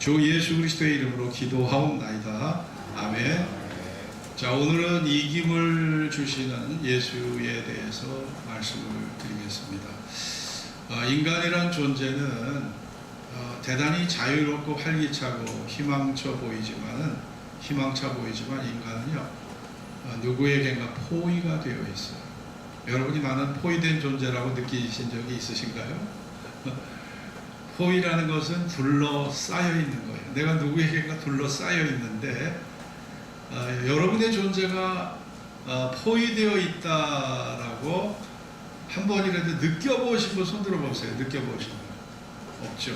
주 예수 그리스도의 이름으로 기도하옵나이다. 아멘. 자, 오늘은 이김을 주시는 예수에 대해서 말씀을 드리겠습니다. 인간이란 존재는 대단히 자유롭고 활기차고 희망차 보이지만 인간은요, 누구에겐가 포위가 되어 있어요. 여러분이 나는 포위된 존재라고 느끼신 적이 있으신가요? 포위라는 것은 둘러싸여 있는 거예요. 내가 누구에게가 둘러싸여 있는데 여러분의 존재가 포위되어 있다라고 한 번이라도 느껴보신 분 손 들어보세요. 느껴보신 분 없죠?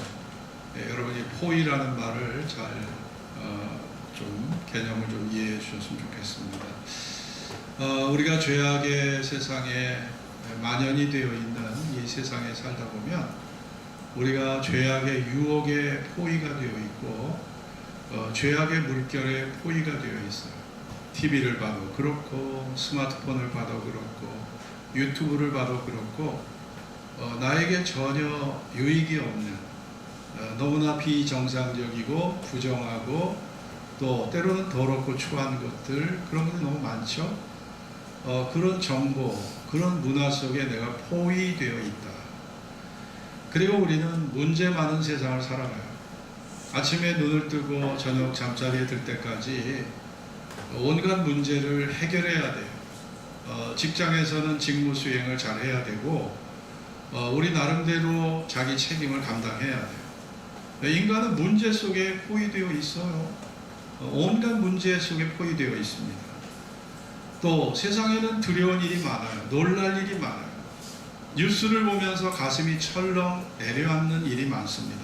네, 여러분이 포위라는 말을 잘 좀 개념을 좀 이해해 주셨으면 좋겠습니다. 우리가 죄악의 세상에 만연이 되어 있는 이 세상에 살다 보면 우리가 죄악의 유혹에 포위가 되어 있고 죄악의 물결에 포위가 되어 있어요. TV를 봐도 그렇고 스마트폰을 봐도 그렇고 유튜브를 봐도 그렇고 나에게 전혀 유익이 없는 너무나 비정상적이고 부정하고 또 때로는 더럽고 추한 것들, 그런 것이 너무 많죠. 그런 정보, 그런 문화 속에 내가 포위되어 있다. 그리고 우리는 문제 많은 세상을 살아가요. 아침에 눈을 뜨고 저녁 잠자리에 들 때까지 온갖 문제를 해결해야 돼요. 직장에서는 직무 수행을 잘 해야 되고 우리 나름대로 자기 책임을 감당해야 돼요. 인간은 문제 속에 포위되어 있어요. 온갖 문제 속에 포위되어 있습니다. 또 세상에는 두려운 일이 많아요. 놀랄 일이 많아요. 뉴스를 보면서 가슴이 철렁 내려앉는 일이 많습니다.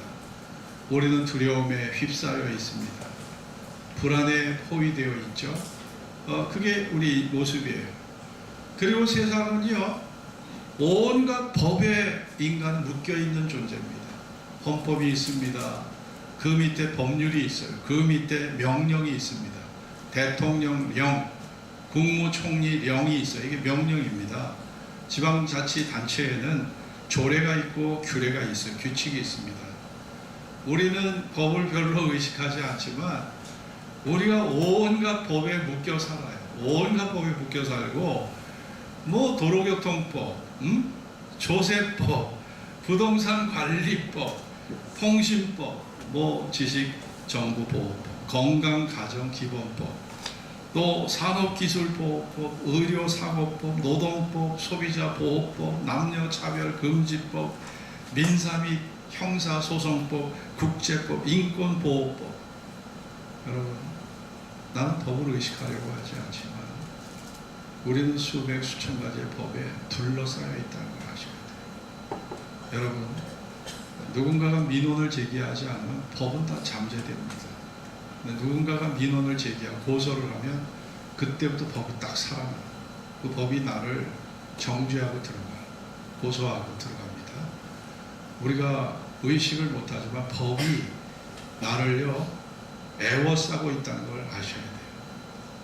우리는 두려움에 휩싸여 있습니다. 불안에 포위되어 있죠. 그게 우리 모습이에요. 그리고 세상은요, 온갖 법에 인간은 묶여있는 존재입니다. 헌법이 있습니다. 그 밑에 법률이 있어요. 그 밑에 명령이 있습니다. 대통령령, 국무총리령이 있어요. 이게 명령입니다. 지방자치단체에는 조례가 있고 규례가 있어요. 규칙이 있습니다. 우리는 법을 별로 의식하지 않지만 우리가 온갖 법에 묶여 살아요. 온갖 법에 묶여 살고 뭐 도로교통법, 조세법, 부동산관리법, 통신법, 뭐 지식정보보호법, 건강가정기본법, 또 산업기술보호법, 의료사고법, 노동법, 소비자보호법, 남녀차별금지법, 민사 및 형사소송법, 국제법, 인권보호법. 여러분, 나는 법을 의식하려고 하지 않지만 우리는 수백 수천 가지의 법에 둘러싸여 있다는 걸 아셔야 돼요. 여러분, 누군가가 민원을 제기하지 않으면 법은 다 잠재됩니다. 누군가가 민원을 제기하고 고소를 하면 그때부터 법이 딱 살아나요. 그 법이 나를 정죄하고 들어가요. 고소하고 들어갑니다. 우리가 의식을 못하지만 법이 나를요 애워싸고 있다는 걸 아셔야 돼요.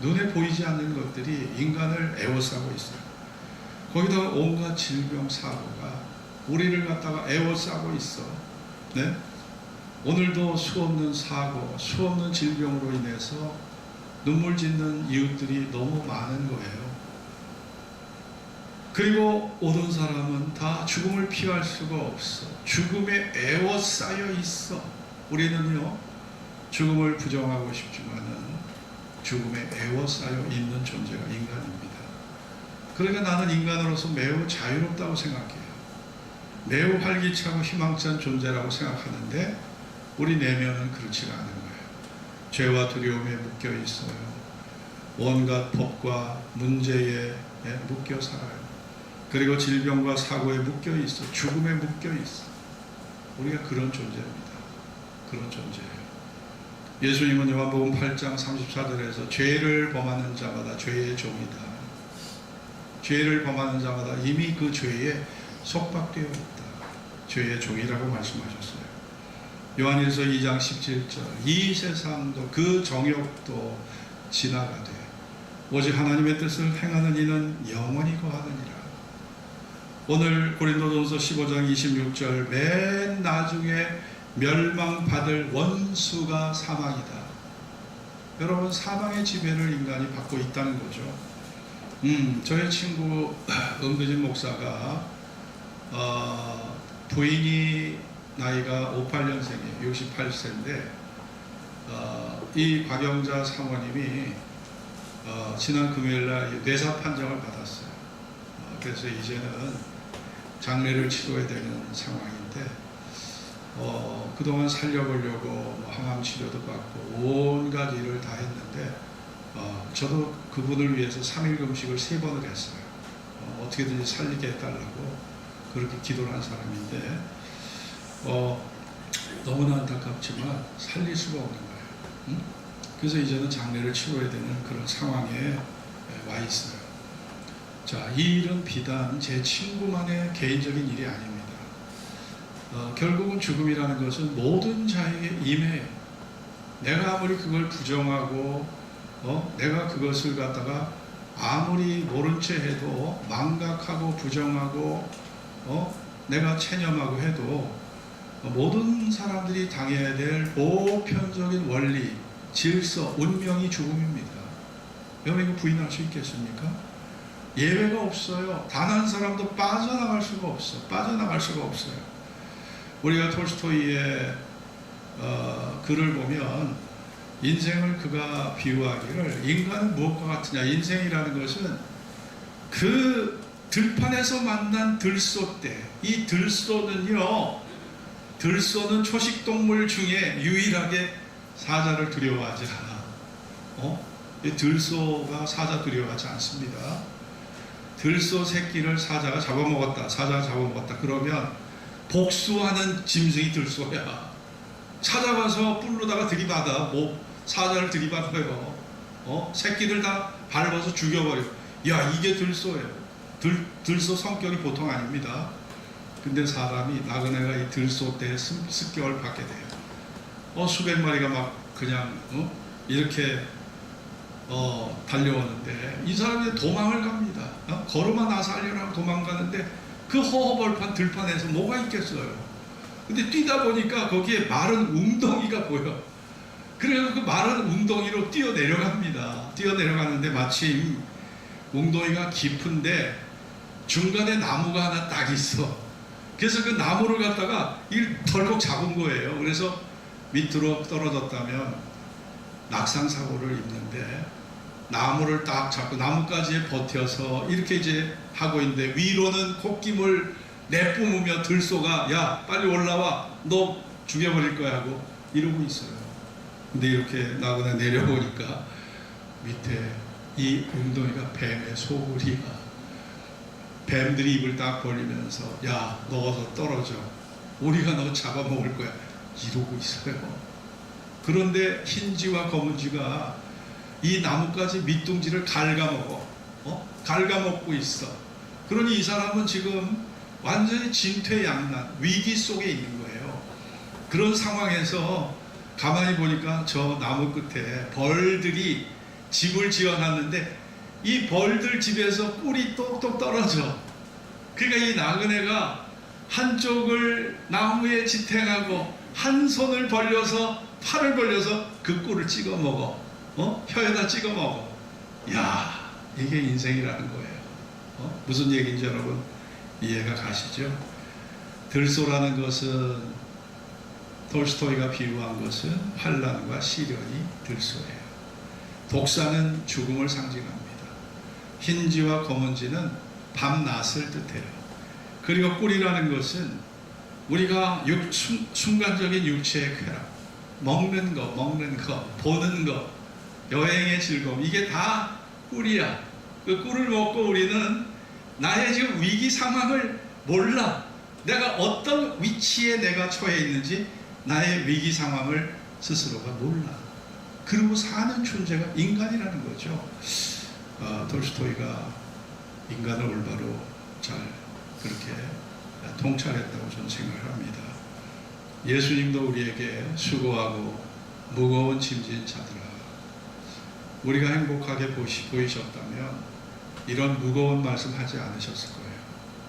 눈에 보이지 않는 것들이 인간을 애워싸고 있어요. 거기다가 온갖 질병 사고가 우리를 갖다가 애워싸고 있어. 네? 오늘도 수없는 사고, 수없는 질병으로 인해서 눈물 짓는 이웃들이 너무 많은 거예요. 그리고 모든 사람은 다 죽음을 피할 수가 없어. 죽음에 애워싸여 있어. 우리는요, 죽음을 부정하고 싶지만은 죽음에 애워싸여 있는 존재가 인간입니다. 그러니까 나는 인간으로서 매우 자유롭다고 생각해요. 매우 활기차고 희망찬 존재라고 생각하는데 우리 내면은 그렇지가 않은 거예요. 죄와 두려움에 묶여 있어요. 온갖 법과 문제에 묶여 살아요. 그리고 질병과 사고에 묶여 있어. 죽음에 묶여 있어. 우리가 그런 존재입니다. 그런 존재예요. 예수님은 요한복음 8장 34절에서 죄를 범하는 자마다 죄의 종이다. 죄를 범하는 자마다 이미 그 죄에 속박되어 있다. 죄의 종이라고 말씀하셨어요. 요한일서 2장 17절, 이 세상도 그 정욕도 지나가되 오직 하나님의 뜻을 행하는 이는 영원히 거하느니라. 오늘 고린도전서 15장 26절, 맨 나중에 멸망받을 원수가 사망이다. 여러분, 사망의 지배를 인간이 받고 있다는 거죠. 저희 친구 은근진 목사가 부인이 나이가 58년생이에요. 68세인데 이 곽영자 사모님이 지난 금요일날 뇌사 판정을 받았어요. 그래서 이제는 장례를 치러야 되는 상황인데 그동안 살려보려고 항암 치료도 받고 온갖 일을 다 했는데 저도 그분을 위해서 3일 금식을 3번을 했어요. 어떻게든지 살리게 해달라고 그렇게 기도를 한 사람인데 너무나 안타깝지만 살릴 수가 없는 거예요. 그래서 이제는 장례를 치러야 되는 그런 상황에 와 있어요. 자, 이 일은 비단 제 친구만의 개인적인 일이 아닙니다. 결국은 죽음이라는 것은 모든 자에게 임해요. 내가 아무리 그걸 부정하고 내가 그것을 갖다가 아무리 모른 채 해도 망각하고 부정하고 내가 체념하고 해도 모든 사람들이 당해야 될 보편적인 원리, 질서, 운명이 죽음입니다. 여러분 이거 부인할 수 있겠습니까? 예외가 없어요. 단 한 사람도 빠져나갈 수가 없어. 빠져나갈 수가 없어요. 우리가 톨스토이의 글을 보면 인생을 그가 비유하기를 인간은 무엇과 같으냐. 인생이라는 것은 그 들판에서 만난 들소떼. 이 들소는요, 들소는 초식동물 중에 유일하게 사자를 두려워하지 않아. 이 들소가 사자 두려워하지 않습니다. 들소 새끼를 사자가 잡아먹었다. 사자가 잡아먹었다. 그러면 복수하는 짐승이 들소야. 찾아가서 뿔로다가 들이받아. 사자를 들이받아요. 새끼들 다 밟아서 죽여버려. 야, 이게 들소예요. 들소 성격이 보통 아닙니다. 근데 사람이 나그네가 이 들소 때 습격을 받게 돼요. 수백 마리가 막 그냥 이렇게 달려오는데 이 사람이 도망을 갑니다. 걸어만 나서 하려고 도망가는데 그 허허벌판 들판에서 뭐가 있겠어요. 근데 뛰다 보니까 거기에 마른 웅덩이가 보여. 그래서 그 마른 웅덩이로 뛰어내려갑니다. 뛰어내려가는데 마침 웅덩이가 깊은데 중간에 나무가 하나 딱 있어. 그래서 그 나무를 갖다가 덜컥 잡은 거예요. 그래서 밑으로 떨어졌다면 낙상사고를 입는데 나무를 딱 잡고 나무까지 버텨서 이렇게 이제 하고 있는데 위로는 콧김을 내뿜으며 들소가 야 빨리 올라와 너 죽여버릴 거야 하고 이러고 있어요. 근데 이렇게 나그네 내려보니까 밑에 이 웅덩이가 뱀의 소굴이야. 뱀들이 입을 딱 벌리면서 야 너 어서 떨어져 우리가 너 잡아먹을 거야 이러고 있어요. 그런데 흰쥐와 검은쥐가 이 나뭇가지 밑둥지를 갉아먹어. 갉아먹고 있어. 그러니 이 사람은 지금 완전히 진퇴양난 위기 속에 있는 거예요. 그런 상황에서 가만히 보니까 저 나무 끝에 벌들이 집을 지어놨는데 이 벌들 집에서 꿀이 똑똑 떨어져. 그러니까 이 나그네가 한쪽을 나무에 지탱하고 한 손을 벌려서 팔을 벌려서 그 꿀을 찍어 먹어. 혀에다 찍어 먹어. 야, 이게 인생이라는 거예요. 무슨 얘기인지 여러분 이해가 가시죠? 들소라는 것은 톨스토이가 비유한 것은 환난과 시련이 들소예요. 독사는 죽음을 상징합니다. 흰쥐와 검은쥐는 밤낮을 뜻해요. 그리고 꿀이라는 것은 우리가 순간적인 육체의 쾌락, 먹는 거, 보는 거, 여행의 즐거움, 이게 다 꿀이야. 그 꿀을 먹고 우리는 나의 지금 위기 상황을 몰라. 내가 어떤 위치에 내가 처해 있는지 나의 위기 상황을 스스로가 몰라. 그리고 사는 존재가 인간이라는 거죠. 톨스토이가 인간을 올바로 잘 그렇게 통찰했다고 저는 생각을 합니다. 예수님도 우리에게 수고하고 무거운 짐진 자들아, 우리가 행복하게 보이셨다면 이런 무거운 말씀 하지 않으셨을 거예요.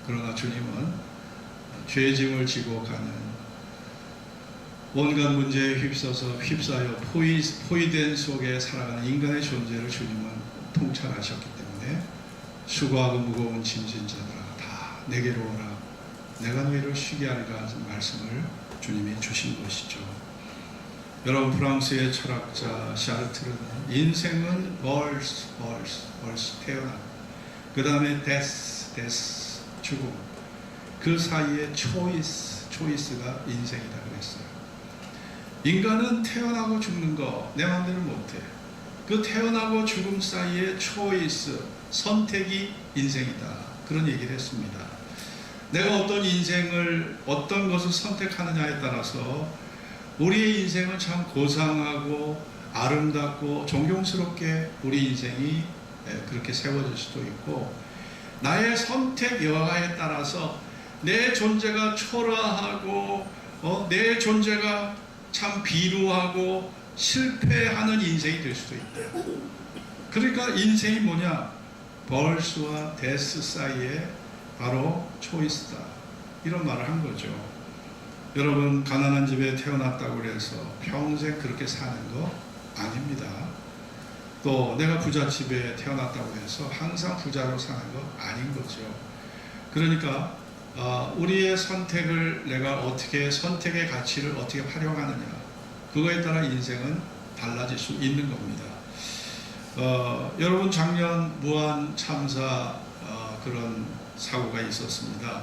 그러나 주님은 죄짐을 지고 가는 온갖 문제에 휩싸여 포위된 속에 살아가는 인간의 존재를 주님은 통찰하셨기 때문에 수고하고 무거운 짐진 자들아 다 내게로 오라 내가 너희를 쉬게 하리라 하는 말씀을 주님이 주신 것이죠. 여러분, 프랑스의 철학자 샤르트르는 인생은 벌스 태어남, 그 다음에 데스 죽음, 그 사이에 초이스가 인생이다 그랬어요. 인간은 태어나고 죽는 거 내 마음대로 못해. 그 태어나고 죽음 사이에 초이스, 선택이 인생이다 그런 얘기를 했습니다. 내가 어떤 것을 선택하느냐에 따라서 우리의 인생은 참 고상하고 아름답고 존경스럽게 우리 인생이 그렇게 세워질 수도 있고, 나의 선택 여하에 따라서 내 존재가 초라하고 내 존재가 참 비루하고 실패하는 인생이 될 수도 있다. 그러니까 인생이 뭐냐? 벌스와 데스 사이에 바로 초이스다 이런 말을 한 거죠. 여러분, 가난한 집에 태어났다고 해서 평생 그렇게 사는 거 아닙니다. 또 내가 부잣집에 태어났다고 해서 항상 부자로 사는 거 아닌 거죠. 그러니까 우리의 선택을 내가 선택의 가치를 어떻게 활용하느냐, 그거에 따라 인생은 달라질 수 있는 겁니다. 여러분, 작년 무한 참사 그런 사고가 있었습니다.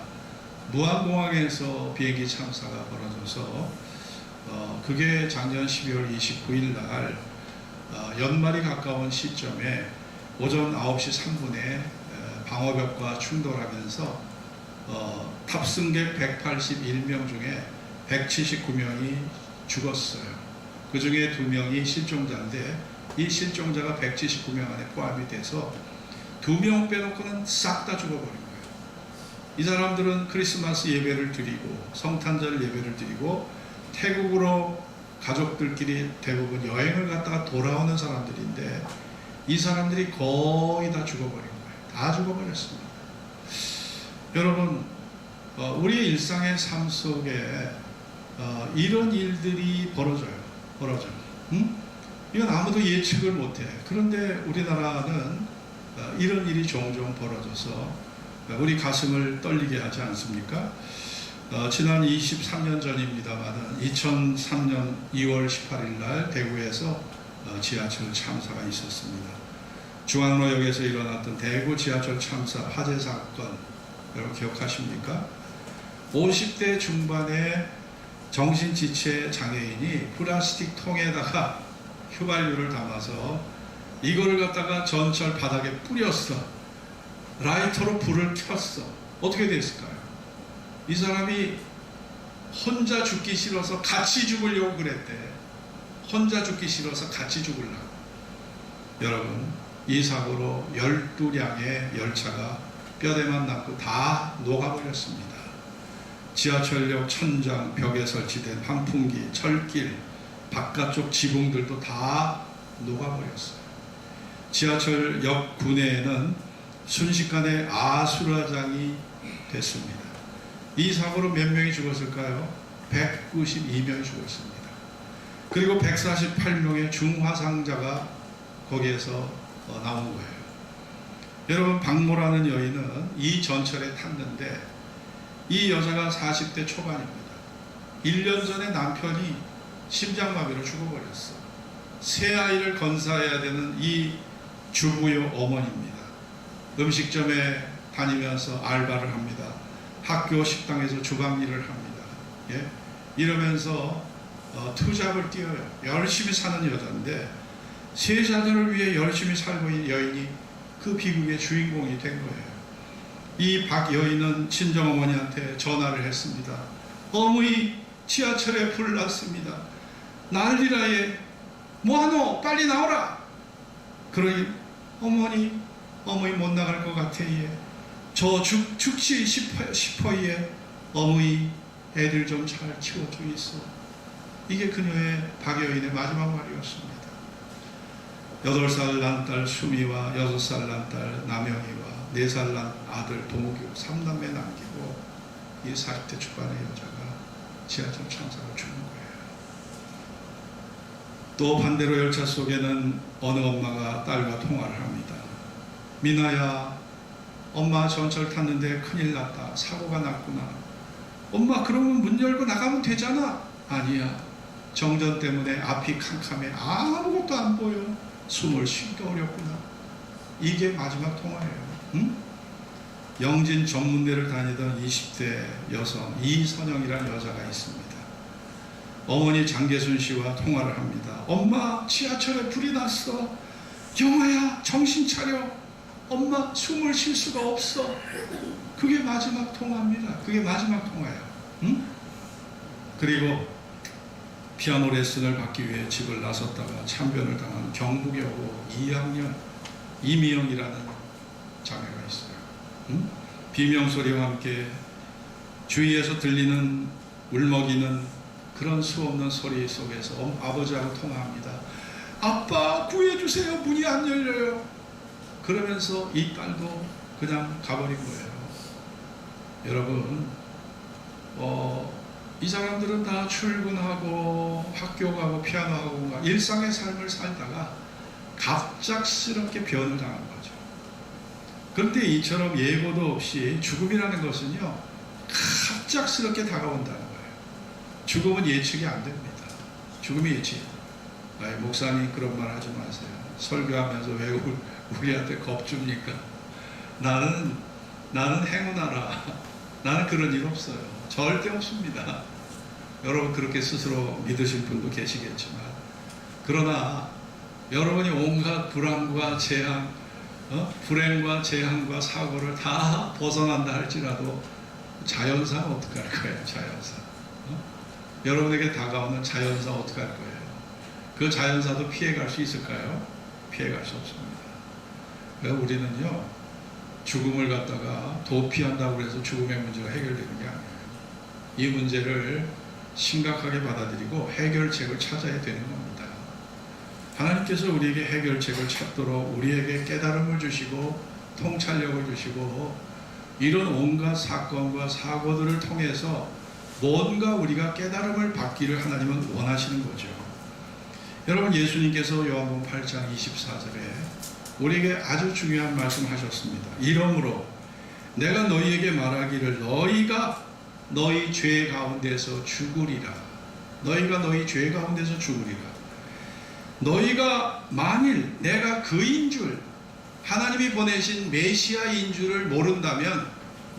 무안공항에서 비행기 참사가 벌어져서 그게 작년 12월 29일 날 연말이 가까운 시점에 오전 9시 3분에 방어벽과 충돌하면서 탑승객 181명 중에 179명이 죽었어요. 그 중에 2명이 실종자인데 이 실종자가 179명 안에 포함이 돼서 2명 빼놓고는 싹 다 죽어버린 거예요. 이 사람들은 크리스마스 예배를 드리고 성탄절 예배를 드리고 태국으로 가족들끼리 대부분 여행을 갔다가 돌아오는 사람들인데 이 사람들이 거의 다 죽어버린 거예요. 다 죽어버렸습니다. 여러분, 우리 일상의 삶 속에 이런 일들이 벌어져요. 응? 이건 아무도 예측을 못해. 그런데 우리나라는 이런 일이 종종 벌어져서 우리 가슴을 떨리게 하지 않습니까? 지난 23년 전입니다만은 2003년 2월 18일 날 대구에서 지하철 참사가 있었습니다. 중앙로역에서 일어났던 대구 지하철 참사 화재 사건, 여러분 기억하십니까? 50대 중반의 정신지체 장애인이 플라스틱 통에다가 휘발유를 담아서 이걸 갖다가 전철 바닥에 뿌렸어. 라이터로 불을 켰어. 어떻게 됐을까요? 이 사람이 혼자 죽기 싫어서 같이 죽으려고 그랬대. 혼자 죽기 싫어서 같이 죽으려고. 여러분, 이 사고로 12량의 열차가 뼈대만 남고 다 녹아버렸습니다. 지하철역 천장 벽에 설치된 환풍기, 철길, 바깥쪽 지붕들도 다 녹아버렸어요. 지하철역 구내에는 순식간에 아수라장이 됐습니다. 이 사고로 몇 명이 죽었을까요? 192명이 죽었습니다. 그리고 148명의 중화상자가 거기에서 나온 거예요. 여러분, 박모라는 여인은 이 전철에 탔는데 이 여자가 40대 초반입니다. 1년 전에 남편이 심장마비로 죽어버렸어. 새 아이를 건사해야 되는 이 주부요 어머니입니다. 음식점에 다니면서 알바를 합니다. 학교 식당에서 주방 일을 합니다. 예? 이러면서 투잡을 뛰어요. 열심히 사는 여자인데 세 자녀를 위해 열심히 살고 있는 여인이 그 비극의 주인공이 된 거예요. 이 박 여인은 친정어머니한테 전화를 했습니다. 어머니, 지하철에 불 났습니다. 난리라에 뭐하노? 빨리 나오라. 그러니 어머니 못 나갈 것 같아. 저 죽지 싶어. 어머니 애들 좀 잘 키워줘 있어. 이게 그녀의 박여인의 마지막 말이었습니다. 8살 난 딸 수미와 6살 난 딸 남영이와 4살 난 아들 동욱이 3남매 남기고 이 40대 초반의 여자가 지하철 참사로 죽은 거예요. 또 반대로 열차 속에는 어느 엄마가 딸과 통화를 합니다. 미나야, 엄마 전철 탔는데 큰일 났다. 사고가 났구나. 엄마, 그러면 문 열고 나가면 되잖아. 아니야. 정전 때문에 앞이 캄캄해. 아무것도 안 보여. 숨을 쉬기가 어렵구나. 이게 마지막 통화예요. 응? 영진 전문대를 다니던 20대 여성 이선영이라는 여자가 있습니다. 어머니 장계순 씨와 통화를 합니다. 엄마, 지하철에 불이 났어. 영아야, 정신 차려. 엄마, 숨을 쉴 수가 없어. 그게 마지막 통화입니다. 그게 마지막 통화예요. 응? 그리고 피아노 레슨을 받기 위해 집을 나섰다가 참변을 당한 경북여고 2학년 이미영이라는 자매가 있어요. 응? 비명소리와 함께 주위에서 들리는 울먹이는 그런 수없는 소리 속에서 아버지하고 통화합니다. 아빠, 구해주세요. 문이 안 열려요. 그러면서 이 딸도 그냥 가버린 거예요. 여러분, 이 사람들은 다 출근하고 학교 가고 피아노 학원 가고 일상의 삶을 살다가 갑작스럽게 변을 당한 거죠. 그런데 이처럼 예고도 없이 죽음이라는 것은요, 갑작스럽게 다가온다는 거예요. 죽음은 예측이 안 됩니다. 죽음이 예측. 목사님 그런 말 하지 마세요. 설교하면서 왜 우리한테 겁줍니까? 나는 행운하라. 나는 그런 일 없어요. 절대 없습니다. 여러분 그렇게 스스로 믿으실 분도 계시겠지만, 그러나 여러분이 온갖 불안과 재앙, 불행과 재앙과 사고를 다 벗어난다 할지라도 자연사는 어떻게 할 거예요? 자연사. 여러분에게 다가오는 자연사 어떻게 할 거예요? 그 자연사도 피해갈 수 있을까요? 피해갈 수 없습니다. 그래서 우리는요, 죽음을 갖다가 도피한다고 해서 죽음의 문제가 해결되는 게 아니에요. 이 문제를 심각하게 받아들이고 해결책을 찾아야 되는 겁니다. 하나님께서 우리에게 해결책을 찾도록 우리에게 깨달음을 주시고 통찰력을 주시고 이런 온갖 사건과 사고들을 통해서 뭔가 우리가 깨달음을 받기를 하나님은 원하시는 거죠. 여러분, 예수님께서 요한복음 8장 24절에 우리에게 아주 중요한 말씀하셨습니다. 이러므로 내가 너희에게 말하기를 너희가 너희 죄 가운데서 죽으리라. 너희가 너희 죄 가운데서 죽으리라. 너희가 만일 내가 그인 줄, 하나님이 보내신 메시아인 줄을 모른다면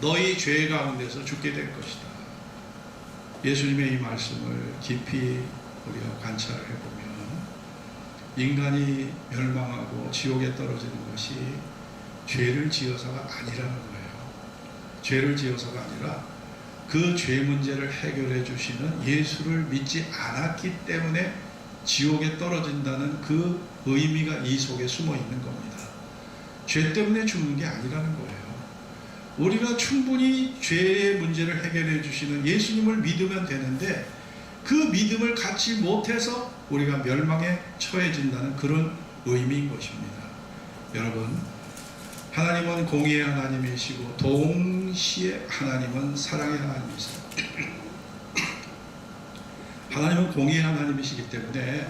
너희 죄 가운데서 죽게 될 것이다. 예수님의 이 말씀을 깊이 우리가 관찰해 보면 인간이 멸망하고 지옥에 떨어지는 것이 죄를 지어서가 아니라는 거예요. 죄를 지어서가 아니라 그 죄 문제를 해결해 주시는 예수를 믿지 않았기 때문에 지옥에 떨어진다는 그 의미가 이 속에 숨어 있는 겁니다. 죄 때문에 죽는 게 아니라는 거예요. 우리가 충분히 죄의 문제를 해결해 주시는 예수님을 믿으면 되는데 그 믿음을 갖지 못해서 우리가 멸망에 처해진다는 그런 의미인 것입니다. 여러분, 하나님은 공의의 하나님이시고 동시에 하나님은 사랑의 하나님이세요. 하나님은 공의의 하나님이시기 때문에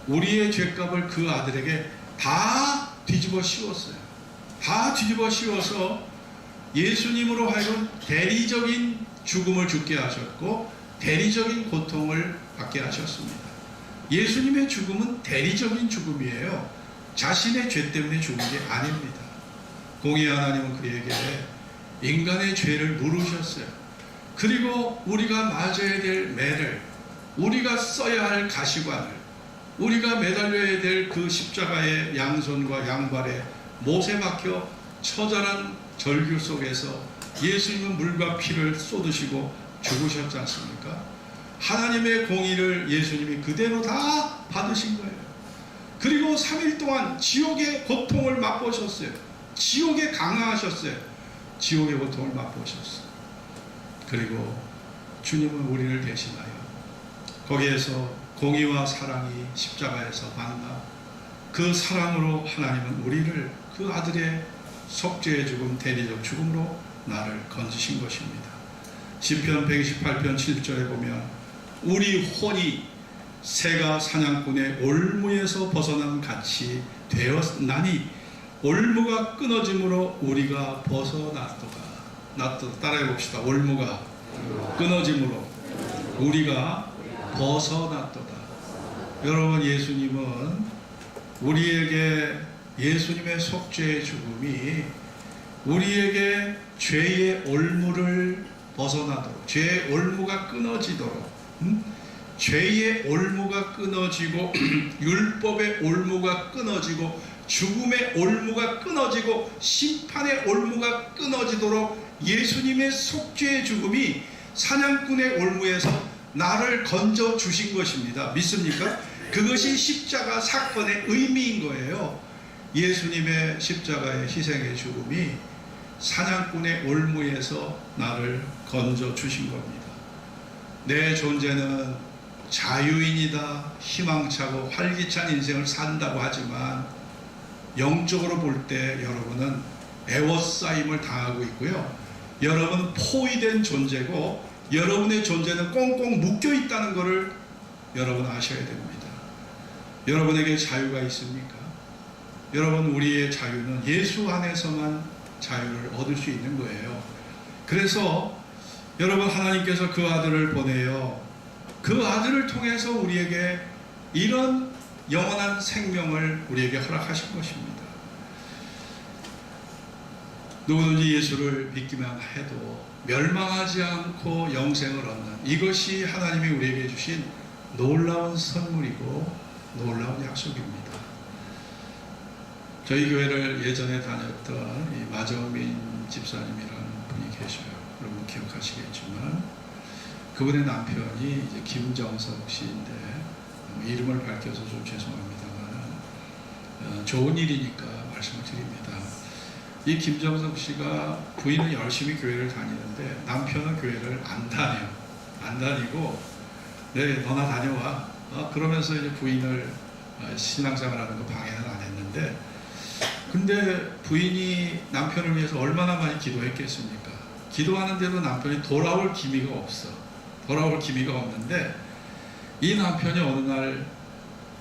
우리의 죄값을 그 아들에게 다 뒤집어 씌웠어요. 다 뒤집어 씌워서 예수님으로 하여금 대리적인 죽음을 죽게 하셨고 대리적인 고통을 받게 하셨습니다. 예수님의 죽음은 대리적인 죽음이에요. 자신의 죄 때문에 죽은 게 아닙니다. 공의의 하나님은 그에게 인간의 죄를 물으셨어요. 그리고 우리가 맞아야 될 매를, 우리가 써야 할 가시관을, 우리가 매달려야 될 그 십자가의 양손과 양발에 못에 박혀 처절한 절규 속에서 예수님은 물과 피를 쏟으시고 죽으셨지 않습니까? 하나님의 공의를 예수님이 그대로 다 받으신 거예요. 그리고 3일 동안 지옥의 고통을 맛보셨어요. 지옥에 강화하셨어요. 지옥의 고통을 맛보셨어요. 그리고 주님은 우리를 대신하여 거기에서 공의와 사랑이 십자가에서 만나 그 사랑으로 하나님은 우리를 그 아들의 속죄의 죽음, 대리적 죽음으로 나를 건지신 것입니다. 시편 128편 7절에 보면 우리 혼이 새가 사냥꾼의 올무에서 벗어난 같이 되었나니 올무가 끊어짐으로 우리가 벗어났도다. 따라해 봅시다. 올무가 끊어짐으로 우리가 벗어났도다. 여러분, 예수님은 우리에게 예수님의 속죄의 죽음이 우리에게 죄의 올무를 벗어나도록, 죄의 올무가 끊어지도록, 죄의 올무가 끊어지고 율법의 올무가 끊어지고 죽음의 올무가 끊어지고 심판의 올무가 끊어지도록 예수님의 속죄의 죽음이 사냥꾼의 올무에서 나를 건져 주신 것입니다. 믿습니까? 그것이 십자가 사건의 의미인 거예요. 예수님의 십자가의 희생의 죽음이 사냥꾼의 올무에서 나를 건져 주신 겁니다. 내 존재는 자유인이다, 희망차고 활기찬 인생을 산다고 하지만 영적으로 볼 때 여러분은 애워싸임을 당하고 있고요. 여러분은 포위된 존재고 여러분의 존재는 꽁꽁 묶여 있다는 것을 여러분 아셔야 됩니다. 여러분에게 자유가 있습니까? 여러분, 우리의 자유는 예수 안에서만 자유를 얻을 수 있는 거예요. 그래서 여러분, 하나님께서 그 아들을 보내요. 그 아들을 통해서 우리에게 이런 영원한 생명을 우리에게 허락하신 것입니다. 누구든지 예수를 믿기만 해도 멸망하지 않고 영생을 얻는, 이것이 하나님이 우리에게 주신 놀라운 선물이고 놀라운 약속입니다. 저희 교회를 예전에 다녔던 이 마정민 집사님이라는 분이 계셔요. 여러분 기억하시겠지만 그분의 남편이 이제 김정석 씨인데 이름을 밝혀서 좀 죄송합니다만 좋은 일이니까 말씀을 드립니다. 이 김정석 씨가 부인은 열심히 교회를 다니는데 남편은 교회를 안 다녀요. 안 다니고 네, 너나 다녀와. 그러면서 이제 부인을 신앙생활하는 거 방해는 안 했는데, 근데 부인이 남편을 위해서 얼마나 많이 기도했겠습니까? 기도하는데도 남편이 돌아올 기미가 없어. 돌아올 기미가 없는데 이 남편이 어느 날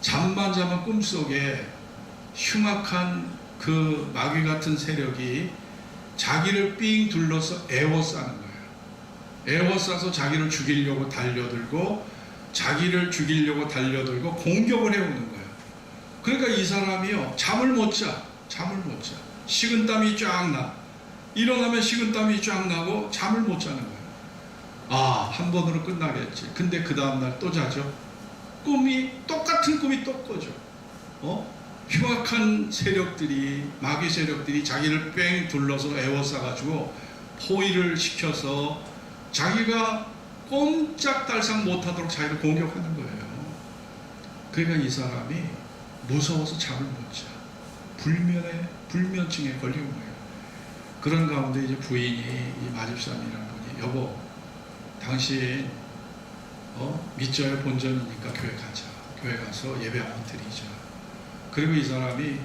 잠만 자면 꿈속에 흉악한 그 마귀 같은 세력이 자기를 삥 둘러서 애워싸는 거예요. 애워싸서 자기를 죽이려고 달려들고 자기를 죽이려고 달려들고 공격을 해오는 거예요. 그러니까 이 사람이요, 잠을 못 자. 식은땀이 쫙 나. 일어나면 식은땀이 쫙 나고 잠을 못 자는 거예요. 한 번으로 끝나겠지. 근데 그 다음날 또 자죠. 똑같은 꿈이 또 꿔죠. 흉악한 세력들이, 마귀 세력들이 자기를 뺑 둘러서 애워싸가지고 포위를 시켜서 자기가 꼼짝달싹 못하도록 자기를 공격하는 거예요. 그러니까 이 사람이 무서워서 잠을 못 자. 불면증에 걸린 거예요. 그런 가운데 이제 부인이, 이 마집사님이라는 분이, 여보, 당신 믿져야 본전이니까 교회 가자. 교회 가서 예배 한번 드리자. 그리고 이 사람이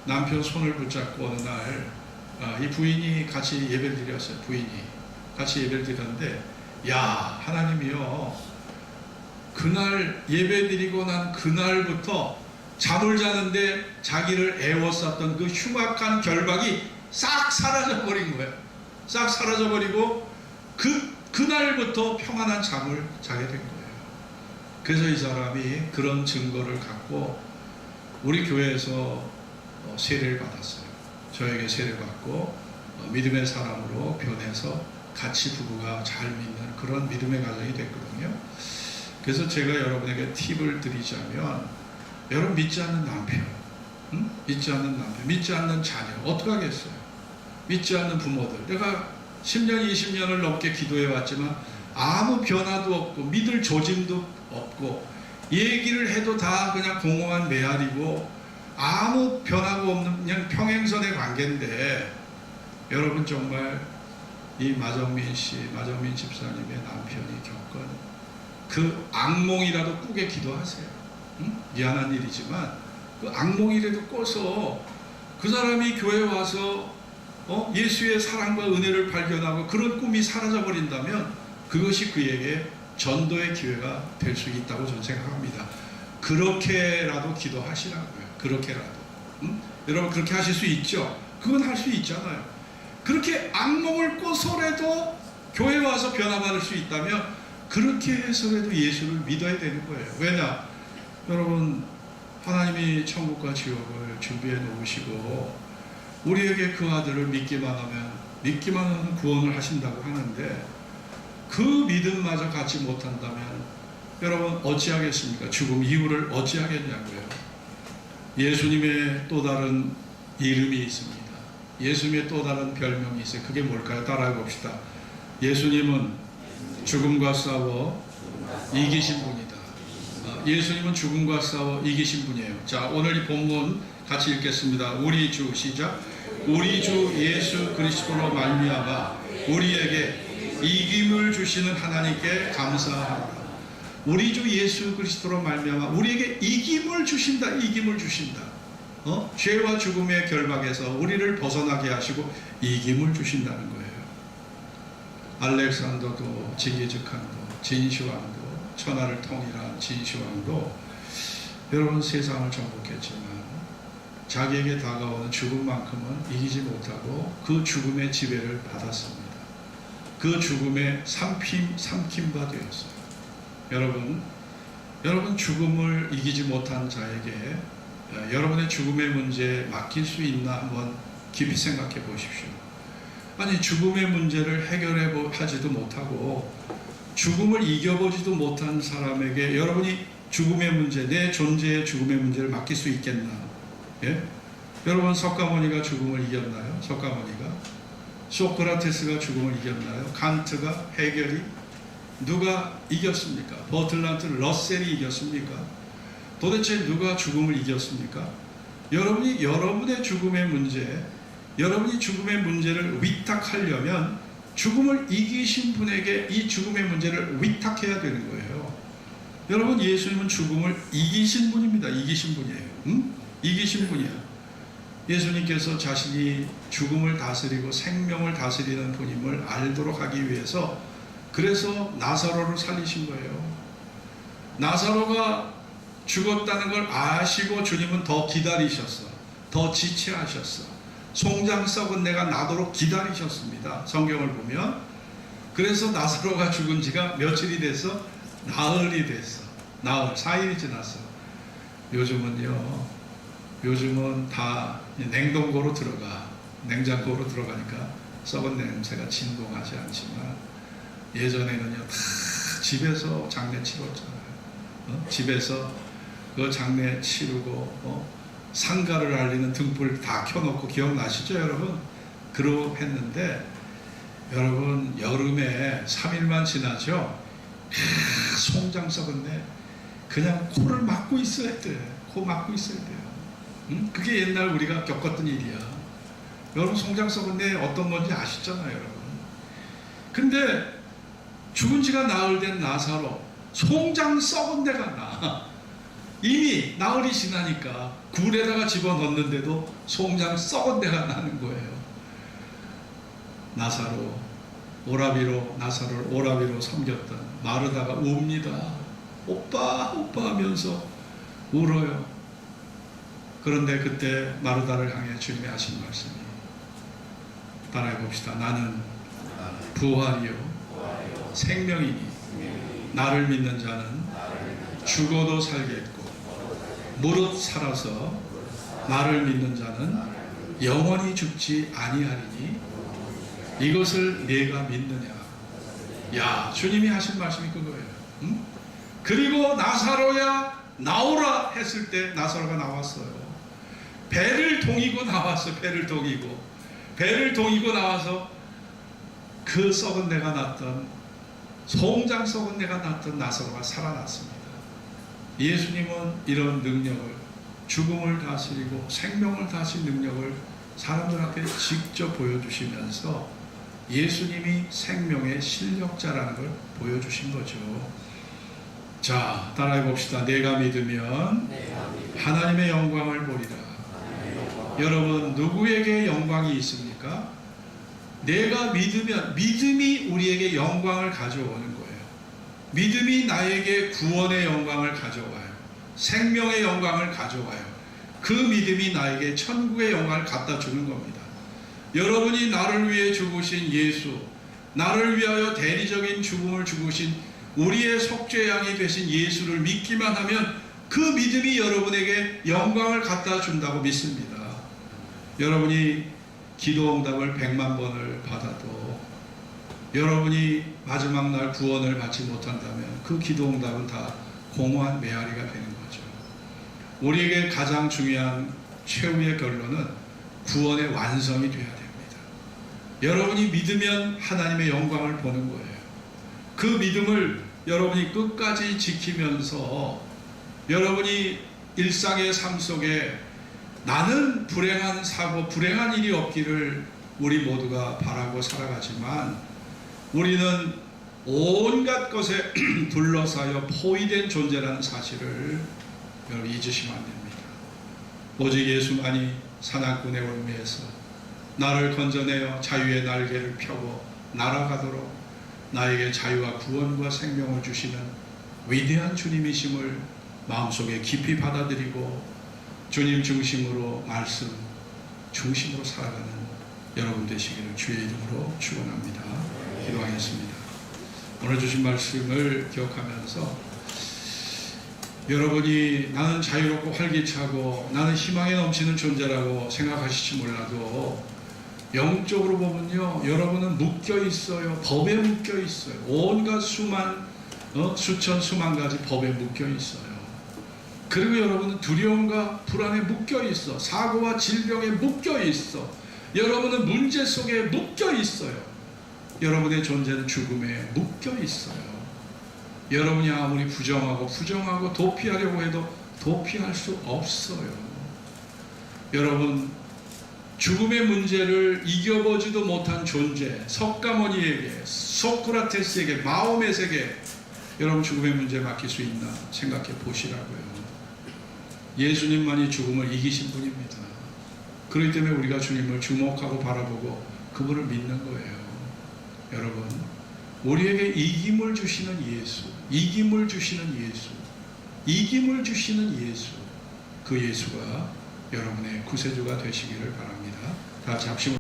남편 손을 붙잡고 어느 날 이 부인이 같이 예배를 드렸어요. 부인이 같이 예배를 드렸는데, 야, 하나님이요, 그날 예배 드리고 난 그날부터 잠을 자는데 자기를 애워쌌던 그 흉악한 결박이 싹 사라져버린 거예요. 싹 사라져버리고 그날부터 평안한 잠을 자게 된 거예요. 그래서 이 사람이 그런 증거를 갖고 우리 교회에서 세례를 받았어요. 저에게 세례를 받고 믿음의 사람으로 변해서 같이 부부가 잘 믿는 그런 믿음의 가정이 됐거든요. 그래서 제가 여러분에게 팁을 드리자면, 여러분 믿지 않는 남편, 믿지 않는 남편, 믿지 않는 자녀 어떻게 하겠어요? 믿지 않는 부모들, 내가 10년, 20년을 넘게 기도해 왔지만 아무 변화도 없고 믿을 조짐도 없고 얘기를 해도 다 그냥 공허한 메아리고 아무 변화가 없는 그냥 평행선의 관계인데, 여러분 정말 이 마정민 집사님의 남편이 겪은 그 악몽이라도 꾸게 기도하세요. 미안한 일이지만 그 악몽이라도 꿔서 그 사람이 교회에 와서 예수의 사랑과 은혜를 발견하고 그런 꿈이 사라져 버린다면 그것이 그에게 전도의 기회가 될 수 있다고 저는 생각합니다. 그렇게라도 기도하시라고요. 그렇게라도. 여러분 그렇게 하실 수 있죠? 그건 할 수 있잖아요. 그렇게 악몽을 꿔서라도 교회 와서 변화받을 수 있다면 그렇게 해서라도 예수를 믿어야 되는 거예요. 왜냐? 여러분 하나님이 천국과 지옥을 준비해 놓으시고 우리에게 그 아들을 믿기만 하면 구원을 하신다고 하는데 그 믿음마저 갖지 못한다면 여러분 어찌하겠습니까? 죽음 이후를 어찌하겠냐고요. 예수님의 또 다른 이름이 있습니다. 예수님의 또 다른 별명이 있어요. 그게 뭘까요? 따라해 봅시다. 예수님은 죽음과 싸워 이기신 분이다. 예수님은 죽음과 싸워 이기신 분이에요. 자, 오늘 이 본문 같이 읽겠습니다. 우리 주 시작. 우리 주 예수 그리스도로 말미암아 우리에게 이김을 주시는 하나님께 감사합니다. 우리 주 예수 그리스도로 말미암아 우리에게 이김을 주신다. 이김을 주신다. 죄와 죽음의 결박에서 우리를 벗어나게 하시고 이김을 주신다는 거예요. 알렉산더도 징기즈칸도 진시황도 천하를 통일한 진시황도 여러분 세상을 정복했지만 자기에게 다가오는 죽음만큼은 이기지 못하고 그 죽음의 지배를 받았습니다. 그 죽음에 삼킴 바 되었어요. 여러분 죽음을 이기지 못한 자에게 여러분의 죽음의 문제에 맡길 수 있나 한번 깊이 생각해 보십시오. 아니 죽음의 문제를 해결하지도 못하고 죽음을 이겨보지도 못한 사람에게 여러분이 죽음의 문제, 내 존재의 죽음의 문제를 맡길 수 있겠나? 예? 여러분 석가모니가 죽음을 이겼나요? 석가모니가? 소크라테스가 죽음을 이겼나요? 칸트가? 해결이? 누가 이겼습니까? 버틀란트 러셀이 이겼습니까? 도대체 누가 죽음을 이겼습니까? 여러분이 여러분의 죽음의 문제, 여러분이 죽음의 문제를 위탁하려면 죽음을 이기신 분에게 이 죽음의 문제를 위탁해야 되는 거예요. 여러분 예수님은 죽음을 이기신 분입니다. 이기신 분이에요. 이기신 분이야. 예수님께서 자신이 죽음을 다스리고 생명을 다스리는 분임을 알도록 하기 위해서 그래서 나사로를 살리신 거예요. 나사로가 죽었다는 걸 아시고 주님은 더 기다리셨어. 더 지체하셨어. 송장 썩은 내가 나도록 기다리셨습니다. 성경을 보면. 그래서 나사로가 죽은 지가 며칠이 됐어? 나흘이 됐어. 나흘, 4일이 지났어. 요즘은 다 냉동고로 들어가. 냉장고로 들어가니까 썩은 냄새가 진동하지 않지만 예전에는요 다 집에서 장례 치렀잖아요. 집에서 그 장례 치르고 상가를 알리는 등불 다 켜놓고 기억나시죠 여러분? 그러고 했는데 여러분 여름에 3일만 지나죠? 송장 썩은데 그냥 코를 막고 있어야 돼. 코 막고 있어야 돼요. 그게 옛날 우리가 겪었던 일이야. 여러분 송장 썩은데 어떤 건지 아시잖아요 여러분. 근데 죽은 지가 나흘 된 나사로 송장 썩은 데가 나. 이미 나흘이 지나니까 굴에다가 집어넣는데도 송장 썩은 데가 나는 거예요. 나사로를 오라비로 섬겼던 마르다가 웁니다. 오빠 하면서 울어요. 그런데 그때 마르다를 향해 주님이 하신 말씀이 따라해 봅시다. 나는 부활이요 생명이니 나를 믿는 자는 죽어도 살겠고 무릇 살아서 나를 믿는 자는 영원히 죽지 아니하리니 이것을 내가 믿느냐. 야, 주님이 하신 말씀이 그거예요. 그리고 나사로야 나오라 했을 때 나사로가 나왔어요. 배를 동이고 나왔어요. 배를 동이고 나와서 그 썩은 내가 났던 송장 썩은 내가 났던 나사로가 살아났습니다. 예수님은 이런 능력을 죽음을 다스리고 생명을 다스리는 능력을 사람들한테 직접 보여주시면서 예수님이 생명의 실력자라는 걸 보여주신 거죠. 자, 따라해 봅시다. 내가 믿으면 하나님의 영광을 보리라. 여러분 누구에게 영광이 있습니까? 내가 믿으면 믿음이 우리에게 영광을 가져오는 거예요. 믿음이 나에게 구원의 영광을 가져와요. 생명의 영광을 가져와요. 그 믿음이 나에게 천국의 영광을 갖다 주는 겁니다. 여러분이 나를 위해 죽으신 예수, 나를 위하여 대리적인 죽음을 죽으신 우리의 속죄양이 되신 예수를 믿기만 하면 그 믿음이 여러분에게 영광을 갖다 준다고 믿습니다. 여러분이 기도 응답을 100만 번을 받아도 여러분이 마지막 날 구원을 받지 못한다면 그 기도 응답은 다 공허한 메아리가 되는 거죠. 우리에게 가장 중요한 최후의 결론은 구원의 완성이 되어야 됩니다. 여러분이 믿으면 하나님의 영광을 보는 거예요. 그 믿음을 여러분이 끝까지 지키면서 여러분이 일상의 삶 속에 나는 불행한 사고, 불행한 일이 없기를 우리 모두가 바라고 살아가지만 우리는 온갖 것에 둘러싸여 포위된 존재라는 사실을 여러분 잊으시면 안 됩니다. 오직 예수만이 사냥꾼의 올무에서 나를 건져내어 자유의 날개를 펴고 날아가도록 나에게 자유와 구원과 생명을 주시는 위대한 주님이심을 마음속에 깊이 받아들이고 주님 중심으로 말씀 중심으로 살아가는 여러분 되시기를 주의 이름으로 축원합니다. 기도하겠습니다. 오늘 주신 말씀을 기억하면서 여러분이 나는 자유롭고 활기차고 나는 희망에 넘치는 존재라고 생각하실지 몰라도 영적으로 보면요, 여러분은 묶여 있어요. 법에 묶여 있어요. 온갖 수천 수만 가지 법에 묶여 있어요. 그리고 여러분은 두려움과 불안에 묶여 있어. 사고와 질병에 묶여 있어. 여러분은 문제 속에 묶여 있어요. 여러분의 존재는 죽음에 묶여 있어요. 여러분이 아무리 부정하고 도피하려고 해도 도피할 수 없어요. 여러분, 죽음의 문제를 이겨보지도 못한 존재, 석가모니에게, 소크라테스에게, 마호멧에게 여러분 죽음의 문제 맡길 수 있나 생각해 보시라고요. 예수님만이 죽음을 이기신 분입니다. 그렇기 때문에 우리가 주님을 주목하고 바라보고 그분을 믿는 거예요. 여러분, 우리에게 이김을 주시는 예수, 이김을 주시는 예수, 이김을 주시는 예수, 그 예수가 여러분의 구세주가 되시기를 바랍니다. 다 같이 합심을